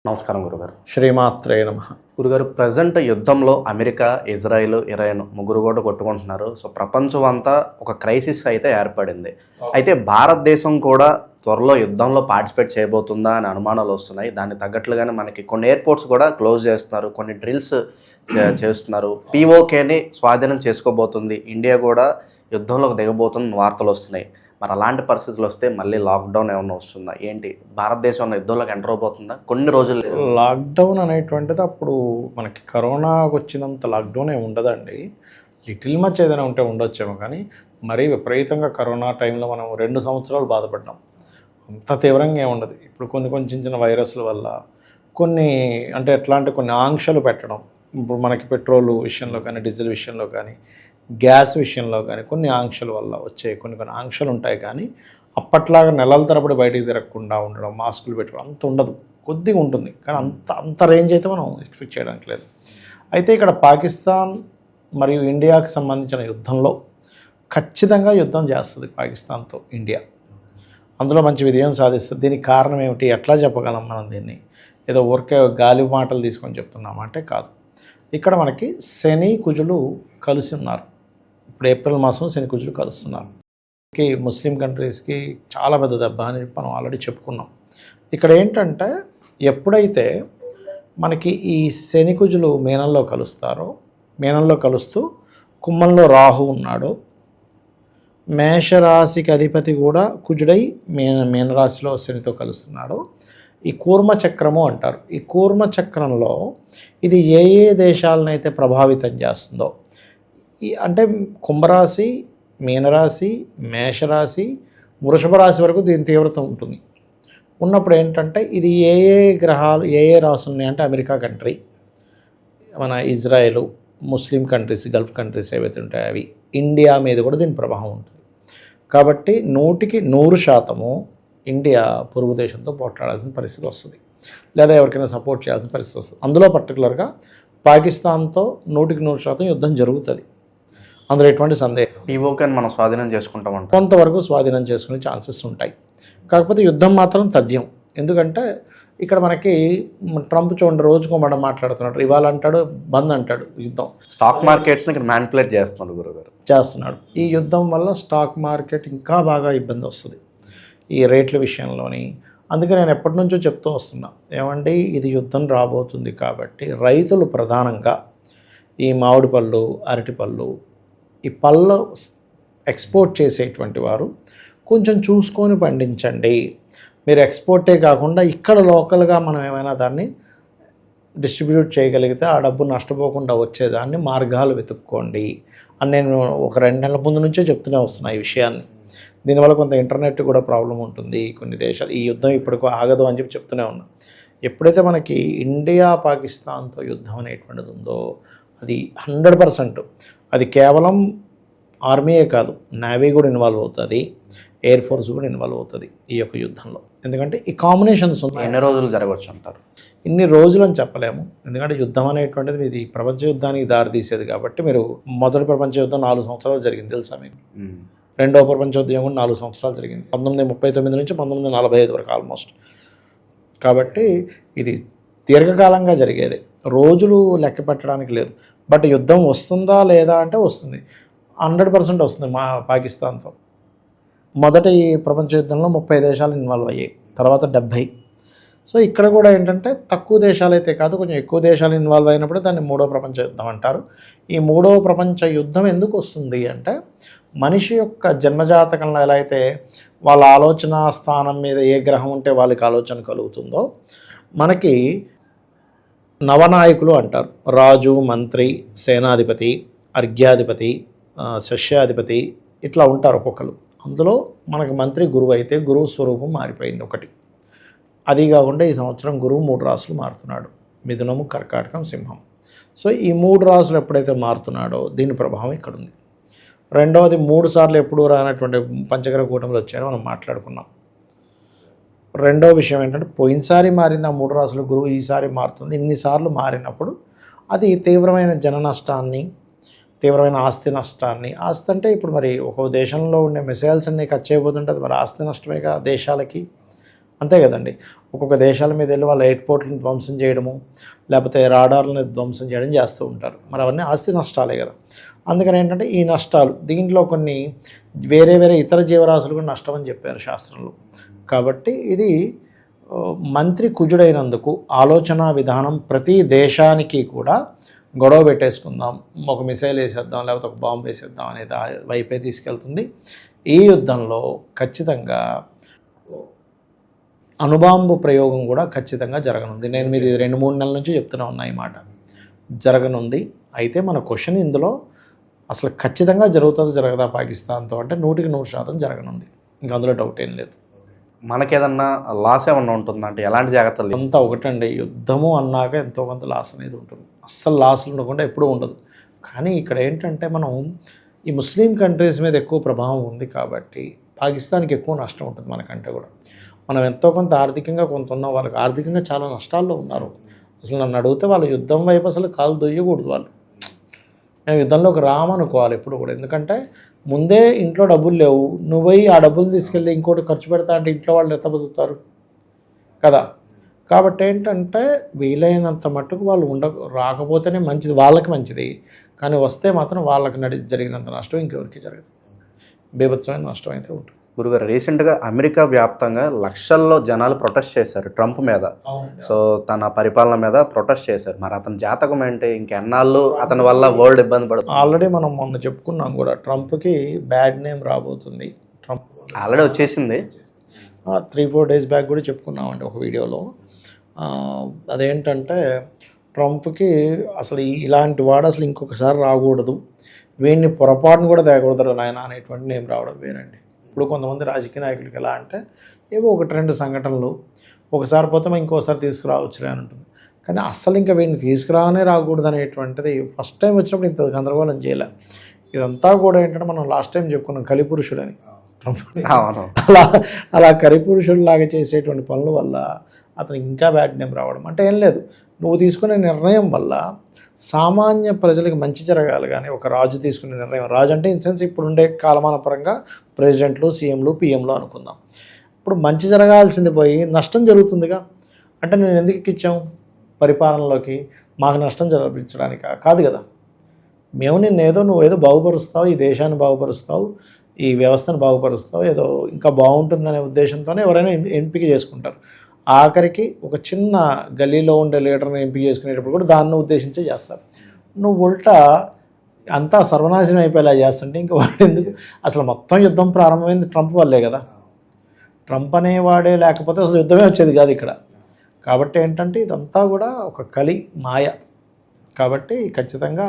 నమస్కారం గురుగారు. శ్రీమాత్రే నమ. గురుగారు, ప్రజెంట్ యుద్ధంలో అమెరికా, ఇజ్రాయిల్, ఇరాన్ ముగ్గురు కూడా కొట్టుకుంటున్నారు. సో ప్రపంచం అంతా ఒక క్రైసిస్ అయితే ఏర్పడింది. అయితే భారతదేశం కూడా త్వరలో యుద్ధంలో పార్టిసిపేట్ చేయబోతుందా అని అనుమానాలు వస్తున్నాయి. దానికి తగ్గట్లుగానే మనకి కొన్ని ఎయిర్పోర్ట్స్ కూడా క్లోజ్ చేస్తున్నారు, కొన్ని డ్రిల్స్ చేస్తున్నారు. పిఓకేని స్వాధీనం చేసుకోబోతుంది ఇండియా, కూడా యుద్ధంలోకి దిగబోతున్న వార్తలు వస్తున్నాయి. మరి అలాంటి పరిస్థితులు వస్తే మళ్ళీ లాక్డౌన్ ఏమన్నా వస్తుందా ఏంటి? భారతదేశం యుద్ధంలోకి ఎంటర్ అవబోతుందా? కొన్ని రోజులు లాక్డౌన్ అనేటువంటిది అప్పుడు మనకి కరోనా వచ్చినంత లాక్డౌన్ ఏమి ఉండదండి. లిటిల్ మచ్ ఏదైనా ఉంటే ఉండొచ్చేమో, కానీ మరీ విపరీతంగా కరోనా టైంలో మనం 2 సంవత్సరాలు బాధపడ్డాం. అంత తీవ్రంగా ఏమి ఉండదు. ఇప్పుడు కొన్ని చిన్న చిన్న వైరస్ల వల్ల కొన్ని అంటే ఎట్లాంటి కొన్ని ఆంక్షలు పెట్టడం, ఇప్పుడు మనకి పెట్రోల్ విషయంలో కానీ, డీజిల్ విషయంలో కానీ, గ్యాస్ విషయంలో కానీ కొన్ని ఆంక్షల వల్ల వచ్చే కొన్ని ఆంక్షలు ఉంటాయి. కానీ అప్పట్లాగా నెలల తరబడి బయటికి తిరగకుండా ఉండడం, మాస్కులు పెట్టుకోవడం అంత ఉండదు, కొద్దిగా ఉంటుంది. కానీ అంత రేంజ్ అయితే మనం ఎక్స్పెక్ట్ చేయడానికి లేదు. అయితే ఇక్కడ పాకిస్తాన్ మరియు ఇండియాకి సంబంధించిన యుద్ధంలో ఖచ్చితంగా యుద్ధం చేస్తుంది పాకిస్తాన్తో ఇండియా. అందులో మంచి విజయం సాధిస్తుంది. దీనికి కారణం ఏమిటి, ఎట్లా చెప్పగలం మనం దీన్ని? ఏదో ఊరికే గాలి మాటలు తీసుకొని చెప్తున్నామంటే కాదు. ఇక్కడ మనకి శని కుజులు కలిసి ఉన్నారు. ఇప్పుడు ఏప్రిల్ మాసం శని కుజులు కలుస్తున్నారు. ముస్లిం కంట్రీస్కి చాలా పెద్ద దెబ్బ అని మనం ఆల్రెడీ చెప్పుకున్నాం. ఇక్కడ ఏంటంటే ఎప్పుడైతే మనకి ఈ శని కుజులు మీనంలో కలుస్తారో, మీనంలో కలుస్తూ కుంభంలో రాహు ఉన్నాడు, మేషరాశికి అధిపతి కూడా కుజుడై మీనరాశిలో శనితో కలుస్తున్నాడు. ఈ కూర్మ చక్రము అంటారు. ఈ కూర్మ చక్రంలో ఇది ఏ ఏ దేశాలనైతే ప్రభావితం చేస్తుందో, అంటే కుంభరాశి, మీనరాశి, మేషరాశి, వృషభ రాశి వరకు దీని తీవ్రత ఉంటుంది. ఉన్నప్పుడు ఏంటంటే ఇది ఏ ఏ గ్రహాలు ఏ ఏ రాశులు ఉన్నాయంటే అమెరికా కంట్రీ, మన Israel, Muslim countries, Gulf countries ఏవైతే ఉంటాయో అవి, ఇండియా మీద కూడా దీని ప్రభావం ఉంటుంది. కాబట్టి 100కి 100% ఇండియా పొరుగు దేశంతో పోట్లాడాల్సిన పరిస్థితి వస్తుంది, లేదా ఎవరికైనా సపోర్ట్ చేయాల్సిన పరిస్థితి వస్తుంది. అందులో పర్టికులర్గా పాకిస్తాన్తో 100కి 100% యుద్ధం జరుగుతుంది. అందులో ఎటువంటి సందేహం. పిఓకేని మనం స్వాధీనం చేసుకుంటామంట, కొంతవరకు స్వాధీనం చేసుకునే ఛాన్సెస్ ఉంటాయి. కాకపోతే యుద్ధం మాత్రం తథ్యం. ఎందుకంటే ఇక్కడ మనకి ట్రంప్ చూడండి, రోజుకో మాట మాట్లాడుతున్నాడు. ఇవాళ అంటాడు, బంద్ అంటాడు. యుద్ధం స్టాక్ మార్కెట్స్ని ఇక్కడ మ్యానిపులేట్ చేస్తున్నాడు గురుగారు, చేస్తున్నాడు. ఈ యుద్ధం వల్ల స్టాక్ మార్కెట్ ఇంకా బాగా ఇబ్బంది వస్తుంది ఈ రేట్ల విషయంలోని. అందుకే నేను ఎప్పటి నుంచో చెప్తూ వస్తున్నా, ఏమండి ఇది యుద్ధం రాబోతుంది కాబట్టి రైతులు ప్రధానంగా ఈ మామిడి పళ్ళు, అరటి పళ్ళు, ఈ పళ్ళు ఎక్స్పోర్ట్ చేసేటువంటి వారు కొంచెం చూసుకొని పండించండి. మీరు ఎక్స్పోర్టే కాకుండా ఇక్కడ లోకల్గా మనం ఏమైనా దాన్ని డిస్ట్రిబ్యూట్ చేయగలిగితే ఆ డబ్బు నష్టపోకుండా వచ్చేదాన్ని మార్గాలు వెతుక్కోండి అని నేను ఒక 2 నెలల ముందు నుంచే చెప్తూనే వస్తున్నా ఈ విషయాన్ని. దీనివల్ల కొంత ఇంటర్నెట్ కూడా ప్రాబ్లం ఉంటుంది కొన్ని దేశాలు. ఈ యుద్ధం ఇప్పటికో ఆగదు అని చెప్తూనే ఉన్నా. ఎప్పుడైతే మనకి ఇండియా పాకిస్తాన్తో యుద్ధం అనేటువంటిది ఉందో అది 100%, అది కేవలం ఆర్మీయే కాదు, నేవీ కూడా ఇన్వాల్వ్ అవుతుంది, ఎయిర్ ఫోర్స్ కూడా ఇన్వాల్వ్ అవుతుంది ఈ యొక్క యుద్ధంలో. ఎందుకంటే ఈ కాంబినేషన్స్ ఉన్నాయి. ఎన్ని రోజులు జరగవచ్చు అంటారు? ఇన్ని రోజులు అని చెప్పలేము. ఎందుకంటే యుద్ధం అనేటువంటిది ఇది ప్రపంచ యుద్ధానికి దారితీసేది కాబట్టి. మీరు మొదటి ప్రపంచ యుద్ధం 4 సంవత్సరాలు జరిగింది తెలుసా మీకు? రెండవ ప్రపంచ యుద్ధం కూడా 4 సంవత్సరాలు జరిగింది, 1939 నుంచి 1945 వరకు ఆల్మోస్ట్. కాబట్టి ఇది దీర్ఘకాలంగా జరిగేది, రోజులు లెక్క పెట్టడానికి లేదు. బట్ యుద్ధం వస్తుందా లేదా అంటే వస్తుంది, 100% వస్తుంది. మా పాకిస్తాన్తో మొదటి ప్రపంచ యుద్ధంలో 30 దేశాలు ఇన్వాల్వ్ అయ్యాయి, తర్వాత 70. సో ఇక్కడ కూడా ఏంటంటే తక్కువ దేశాలు అయితే కాదు, కొంచెం ఎక్కువ దేశాలు ఇన్వాల్వ్ అయినప్పుడు దాన్ని 3వ ప్రపంచ యుద్ధం అంటారు. ఈ 3వ ప్రపంచ యుద్ధం ఎందుకు వస్తుంది అంటే మనిషి యొక్క జన్మజాతకంలో ఎలా అయితే వాళ్ళ ఆలోచన స్థానం మీద ఏ గ్రహం ఉంటే వాళ్ళకి ఆలోచన కలుగుతుందో, మనకి నవనాయకులు అంటారు. రాజు, మంత్రి, సేనాధిపతి, అర్ఘ్యాధిపతి, శస్యాధిపతి, ఇట్లా ఉంటారు ఒక్కొక్కరు. అందులో మనకి మంత్రి గురువు అయితే గురువు స్వరూపం మారిపోయింది ఒకటి. అది కాకుండా ఈ సంవత్సరం గురువు 3 రాసులు మారుతున్నాడు, మిథునము, కర్కాటకం, సింహం. సో ఈ 3 రాసులు ఎప్పుడైతే మారుతున్నాడో దీని ప్రభావం ఇక్కడ ఉంది. రెండవది 3 సార్లు ఎప్పుడు రానటువంటి పంచగ్రహ కూటములు వచ్చాయని మనం మాట్లాడుకున్నాం. రెండవ విషయం ఏంటంటే పోయినసారి మారింది ఆ 3 రాసుల గురువు, ఈసారి మారుతుంది. ఇన్నిసార్లు మారినప్పుడు అది తీవ్రమైన జన నష్టాన్ని, తీవ్రమైన ఆస్తి నష్టాన్ని. ఆస్తి అంటే ఇప్పుడు మరి ఒక దేశంలో ఉండే మిసైల్స్ అన్నీ ఖర్చు అయిపోతుంటుంది, మరి ఆస్తి నష్టమేగా దేశాలకి. అంతే కదండి. ఒక్కొక్క దేశాల మీద వెళ్ళి వాళ్ళ ఎయిర్పోర్ట్లను ధ్వంసం చేయడము, లేకపోతే రాడార్లను ధ్వంసం చేయడం చేస్తూ ఉంటారు. మరి అవన్నీ ఆస్తి నష్టాలే కదా. అందుకని ఏంటంటే ఈ నష్టాలు దీంట్లో కొన్ని వేరే వేరే ఇతర జీవరాశులు కూడా నష్టం అని చెప్పారు శాస్త్రంలో. కాబట్టి ఇది మంత్రి కుజుడైనందుకు ఆలోచన విధానం ప్రతి దేశానికి కూడా గొడవ పెట్టేసుకుందాం, ఒక మిసైల్ వేసేద్దాం, లేకపోతే ఒక బాంబు వేసేద్దాం అనేది వైపే తీసుకెళ్తుంది. ఈ యుద్ధంలో ఖచ్చితంగా అణుబాంబు ప్రయోగం కూడా ఖచ్చితంగా జరగనుంది. నేను మీరు 2-3 నెలల నుంచి చెప్తూనే ఉన్నా ఈ మాట, జరగనుంది. అయితే మన క్వశ్చన్ ఇందులో అసలు ఖచ్చితంగా జరుగుతుందో జరగదా పాకిస్తాన్తో అంటే 100% జరగనుంది. ఇంకా అందులో డౌట్ ఏం లేదు. మనకేదన్నా లాస్ ఏమన్నా ఉంటుందా అంటే ఎలాంటి జాగ్రత్తలు? అంతా ఒకటండి, యుద్ధము అన్నాక ఎంతో కొంత లాస్ అనేది ఉంటుంది. అస్సలు లాస్లు ఉండకుండా ఎప్పుడూ ఉండదు. కానీ ఇక్కడ ఏంటంటే మనం ఈ ముస్లిం కంట్రీస్ మీద ఎక్కువ ప్రభావం ఉంది కాబట్టి పాకిస్తాన్కి ఎక్కువ నష్టం ఉంటుంది మనకంటే కూడా. మనం ఎంతో కొంత ఆర్థికంగా కొంత ఉన్నాం, వాళ్ళకి ఆర్థికంగా చాలా నష్టాల్లో ఉన్నారు. అసలు నన్ను అడిగితే వాళ్ళ యుద్ధం వైపు అసలు కాలు దొయ్యకూడదు. వాళ్ళు మేము యుద్ధంలోకి రామనుకోవాలి ఎప్పుడు కూడా. ఎందుకంటే ముందే ఇంట్లో డబ్బులు లేవు, నువ్వు పోయి ఆ డబ్బులు తీసుకెళ్ళి ఇంకోటి ఖర్చు పెడతా అంటే ఇంట్లో వాళ్ళు ఎంత బతుకుతారు కదా. కాబట్టి ఏంటంటే వీలైనంత మట్టుకు వాళ్ళు రాకపోతేనే మంచిది, వాళ్ళకి మంచిది. కానీ వస్తే మాత్రం వాళ్ళకి జరిగినంత నష్టం ఇంకెవరికి జరగదు. బీభత్సమైన నష్టం అయితే ఉంటుంది. గురుగారు, రీసెంట్గా అమెరికా వ్యాప్తంగా లక్షల్లో జనాలు ప్రొటెస్ట్ చేశారు ట్రంప్ మీద. సో తన పరిపాలన మీద ప్రొటెస్ట్ చేశారు. మరి అతని జాతకం ఏంటి? ఇంకెన్నాళ్ళు అతని వల్ల వరల్డ్ ఇబ్బంది పడుతుంది? ఆల్రెడీ మనం మొన్న చెప్పుకున్నాం కూడా, ట్రంప్కి బ్యాడ్ నేమ్ రాబోతుంది. ట్రంప్ ఆల్రెడీ వచ్చేసింది. 3-4 డేస్ బ్యాక్ కూడా చెప్పుకున్నామండి ఒక వీడియోలో. అదేంటంటే ట్రంప్కి అసలు ఇలాంటి వాడు అసలు ఇంకొకసారి రాకూడదు, వీడిని పొరపాటును కూడా తేకూడదు నాయన అనేటువంటి నేమ్ రావడం వేరండి. ఇప్పుడు కొంతమంది రాజకీయ నాయకులకి ఎలా అంటే ఏవో 1-2 సంఘటనలు ఒకసారి పోతే ఇంకోసారి తీసుకురావచ్చులే అని ఉంటుంది. కానీ అస్సలు ఇంకా వీడిని తీసుకురానే రాకూడదు అనేటువంటిది ఫస్ట్ టైం వచ్చినప్పుడు ఇంత గందరగోళం చేయలే. ఇదంతా కూడా ఏంటంటే మనం లాస్ట్ టైం చెప్పుకున్నాం కలిపురుషుడని. అలా కలిపురుషుడిలాగా చేసేటువంటి పనుల వల్ల అతను ఇంకా బ్యాడ్ నేమ్ రావడం. అంటే ఏం లేదు, నువ్వు తీసుకునే నిర్ణయం వల్ల సామాన్య ప్రజలకు మంచి జరగాలి. కానీ ఒక రాజు తీసుకునే నిర్ణయం, రాజు అంటే ఇన్ సెన్స్ ఇప్పుడు ఉండే కాలమాన పరంగా ప్రెసిడెంట్లు, సీఎంలు, పిఎంలు అనుకుందాం. ఇప్పుడు మంచి జరగాల్సింది పోయి నష్టం జరుగుతుందిగా. అంటే నేను ఎందుకు ఎక్కించాం పరిపాలనలోకి? మాకు నష్టం జరిపించడానికా? కాదు కదా. మేము నువ్వేదో బాగుపరుస్తావు, ఈ దేశాన్ని బాగుపరుస్తావు, ఈ వ్యవస్థను బాగుపరుస్తావు, ఏదో ఇంకా బాగుంటుందనే ఉద్దేశంతోనే ఎవరైనా ఎంపిక చేసుకుంటారు. ఆఖరికి ఒక చిన్న గల్లీలో ఉండే లీడర్ని ఎంపిక చేసుకునేటప్పుడు కూడా దాన్ని ఉద్దేశించే చేస్తారు. నువ్వు ఉల్టా అంతా సర్వనాశనం అయిపోయేలా చేస్తుంటే ఇంకా వాడు ఎందుకు? అసలు మొత్తం యుద్ధం ప్రారంభమైంది ట్రంప్ వల్లే కదా. ట్రంప్ అనేవాడే లేకపోతే అసలు యుద్ధమే వచ్చేది కాదు ఇక్కడ. కాబట్టి ఏంటంటే ఇదంతా కూడా ఒక కలి మాయ. కాబట్టి ఖచ్చితంగా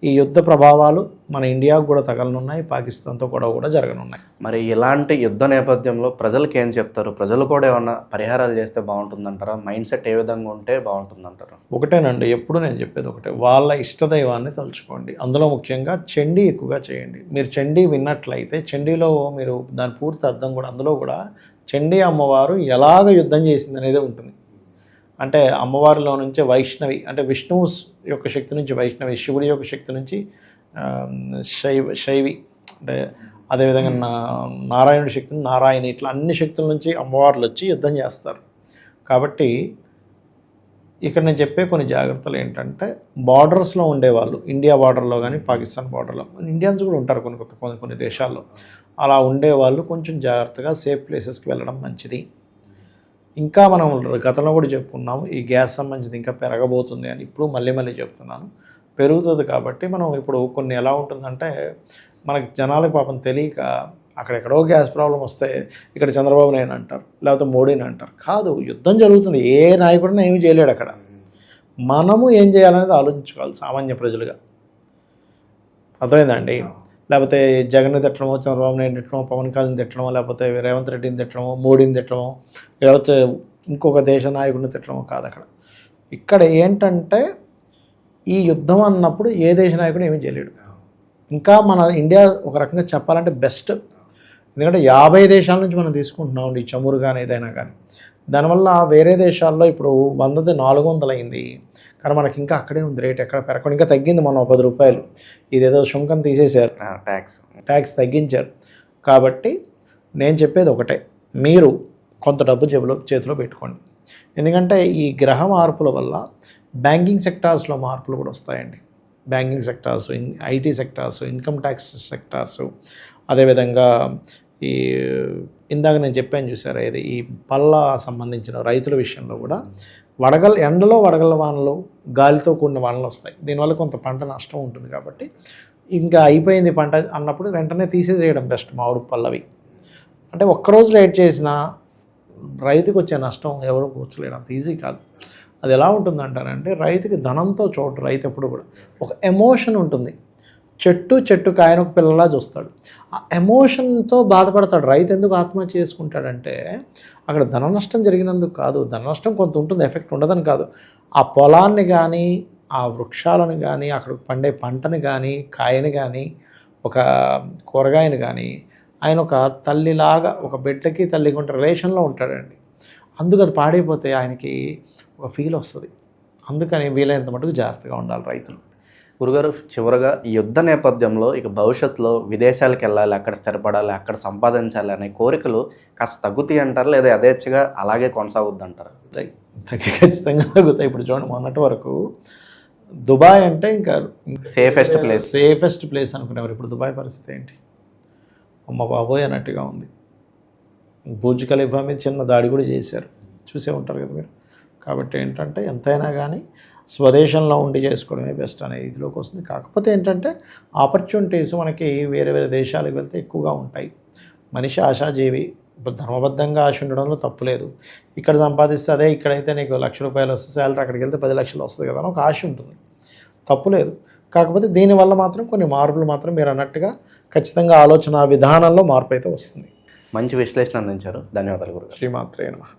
ఈ యుద్ధ ప్రభావాలు మన ఇండియాకు కూడా తగలనున్నాయి, పాకిస్తాన్తో కూడా జరగనున్నాయి. మరి ఇలాంటి యుద్ధ నేపథ్యంలో ప్రజలకు ఏం చెప్తారు? ప్రజలు కూడా ఏమన్నా పరిహారాలు చేస్తే బాగుంటుందంటారా? మైండ్ సెట్ ఏ విధంగా ఉంటే బాగుంటుందంటారా? ఒకటేనండి, ఎప్పుడు నేను చెప్పేది ఒకటే, వాళ్ళ ఇష్టదైవాన్ని తలుచుకోండి. అందులో ముఖ్యంగా చండీ ఎక్కువగా చేయండి. మీరు చండీ విన్నట్లయితే చండీలో మీరు దాని పూర్తి అర్థం కూడా, అందులో కూడా చండీ అమ్మవారు ఎలాగ యుద్ధం చేసింది అనేది ఉంటుంది. అంటే అమ్మవారిలో నుంచి వైష్ణవి, అంటే విష్ణువు యొక్క శక్తి నుంచి వైష్ణవి, శివుడి యొక్క శక్తి నుంచి శైవి, అంటే అదేవిధంగా నారాయణుడి శక్తిని నారాయణి, ఇట్లా అన్ని శక్తుల నుంచి అమ్మవార్లు వచ్చి యుద్ధం చేస్తారు. కాబట్టి ఇక్కడ నేను చెప్పే కొన్ని జాగ్రత్తలు ఏంటంటే, బార్డర్స్లో ఉండేవాళ్ళు, ఇండియా బార్డర్లో కానీ పాకిస్తాన్ బార్డర్లో, ఇండియన్స్ కూడా ఉంటారు కొన్ని దేశాల్లో, అలా ఉండేవాళ్ళు కొంచెం జాగ్రత్తగా సేఫ్ ప్లేసెస్కి వెళ్ళడం మంచిది. ఇంకా మనం గతంలో కూడా చెప్పుకున్నాము, ఈ గ్యాస్ సంబంధించి ఇంకా పెరగబోతుంది అని. ఇప్పుడు మళ్ళీ చెప్తున్నాను, పెరుగుతుంది. కాబట్టి మనం ఇప్పుడు కొన్ని ఎలా ఉంటుందంటే, మనకి జనాలకు పాపం తెలియక అక్కడెక్కడో గ్యాస్ ప్రాబ్లం వస్తే ఇక్కడ చంద్రబాబు నాయుడు అంటారు, లేకపోతే మోడీని అంటారు. కాదు, యుద్ధం జరుగుతుంది, ఏ నాయకుడిని ఏమీ చేయలేడు అక్కడ. మనము ఏం చేయాలనేది ఆలోచించుకోవాలి సామాన్య ప్రజలుగా. అర్థమైందండి? లేకపోతే జగన్ని తిట్టడమో, చంద్రబాబు నాయుడు తిట్టడమో, పవన్ కళ్యాణ్ తిట్టడమో, లేకపోతే రేవంత్ రెడ్డిని తిట్టడమో, మోడీని తిట్టడమో, లేకపోతే ఇంకొక దేశ నాయకుడిని తిట్టడమో కాదు అక్కడ. ఇక్కడ ఏంటంటే ఈ యుద్ధం అన్నప్పుడు ఏ దేశ నాయకుడు ఏమీ చేయలేడు. ఇంకా మన ఇండియా ఒక రకంగా చెప్పాలంటే బెస్ట్. ఎందుకంటే 50 దేశాల నుంచి మనం తీసుకుంటున్నాం ఈ చమురు కానీ ఏదైనా కానీ. దానివల్ల వేరే దేశాల్లో ఇప్పుడు 100ది 400 అయింది, కానీ మనకి ఇంకా అక్కడే ఉంది రేట్, ఎక్కడ పెరగకుండా ఇంకా తగ్గింది. మనం 10 రూపాయలు ఇదేదో సుంకం తీసేశారు, ట్యాక్స్ తగ్గించారు. కాబట్టి నేను చెప్పేది ఒకటే, మీరు కొంత డబ్బు చేతిలో పెట్టుకోండి. ఎందుకంటే ఈ గ్రహ మార్పుల వల్ల బ్యాంకింగ్ సెక్టార్స్లో మార్పులు కూడా వస్తాయండి. Banking sectors, IT sectors, income tax sectors, అదేవిధంగా ఈ ఇందాక నేను చెప్పాను చూసారా, ఇది ఈ పళ్ళ సంబంధించిన రైతుల విషయంలో కూడా ఎండలో వడగళ్ళ వానలు, గాలితో కూడిన వానలు వస్తాయి. దీనివల్ల కొంత పంట నష్టం ఉంటుంది. కాబట్టి ఇంకా అయిపోయింది పంట అన్నప్పుడు వెంటనే తీసేసేయడం బెస్ట్ మామిడి పళ్ళవి. అంటే ఒక్కరోజు లేట్ చేసినా రైతుకు వచ్చే నష్టం ఎవరు కూర్చోలేడు, అంత ఈజీ కాదు. అది ఎలా ఉంటుందంటారంటే, రైతుకి ధనంతో చోటు. రైతు ఎప్పుడు కూడా ఒక ఎమోషన్ ఉంటుంది. చెట్టు కాయన ఒక పిల్లలా చూస్తాడు. ఆ ఎమోషన్తో బాధపడతాడు. రైతు ఎందుకు ఆత్మహత్య చేసుకుంటాడంటే, అక్కడ ధన నష్టం జరిగినందుకు కాదు. ధన నష్టం కొంత ఉంటుంది, ఎఫెక్ట్ ఉండదని కాదు. ఆ పొలాన్ని కానీ, ఆ వృక్షాలను కానీ, అక్కడ పండే పంటని కానీ, కాయని కానీ, ఒక కూరగాయని కానీ ఆయన ఒక తల్లిలాగా, ఒక బిడ్డకి తల్లికి ఉంటే రిలేషన్లో ఉంటాడండి. అందుకు అది పాడైపోతే ఆయనకి ఒక ఫీల్ వస్తుంది. అందుకని వీలైనంత మటుకు జాగ్రత్తగా ఉండాలి రైతులు. గురుగారు, చివరగా ఈ యుద్ధ నేపథ్యంలో ఇక భవిష్యత్తులో విదేశాలకు వెళ్ళాలి, అక్కడ స్థిరపడాలి, అక్కడ సంపాదించాలి అనే కోరికలు కాస్త తగ్గుతాయి అంటారు, లేదా యథేచ్ఛగా అలాగే కొనసాగుద్ది అంటారు? ఖచ్చితంగా తగ్గుతాయి. ఇప్పుడు చూడండి, మొన్నటి వరకు దుబాయ్ అంటే ఇంకా సేఫెస్ట్ ప్లేస్ అనుకునేవారు. ఇప్పుడు దుబాయ్ పరిస్థితి ఏంటి? అమ్మ బాబోయ్ అన్నట్టుగా ఉంది. బుర్జ్ ఖలీఫా మీద చిన్న దాడి కూడా చేశారు, చూసే ఉంటారు కదా మీరు. కాబట్టి ఏంటంటే ఎంతైనా కానీ స్వదేశంలో ఉండి చేసుకోవడమే బెస్ట్ అనే ఇదిలోకి వస్తుంది. కాకపోతే ఏంటంటే ఆపర్చునిటీస్ మనకి వేరే వేరే దేశాలకు వెళ్తే ఎక్కువగా ఉంటాయి. మనిషి ఆశాజీవి, ఇప్పుడు ధర్మబద్ధంగా ఆశ ఉండడంలో తప్పు లేదు. ఇక్కడ సంపాదిస్తే అదే ఇక్కడైతే నీకు ₹1,00,000 వస్తే శాలరీ, అక్కడికి వెళ్తే 10 లక్షలు వస్తుంది కదా అని ఒక ఆశ ఉంటుంది, తప్పు లేదు. కాకపోతే దీనివల్ల మాత్రం కొన్ని మార్పులు మాత్రం మీరు అన్నట్టుగా ఖచ్చితంగా ఆలోచన విధానంలో మార్పు అయితే వస్తుంది. మంచి విశ్లేషణ అందించారు. ధన్యవాదాలు గురుగారు. శ్రీమాత్రే నమః.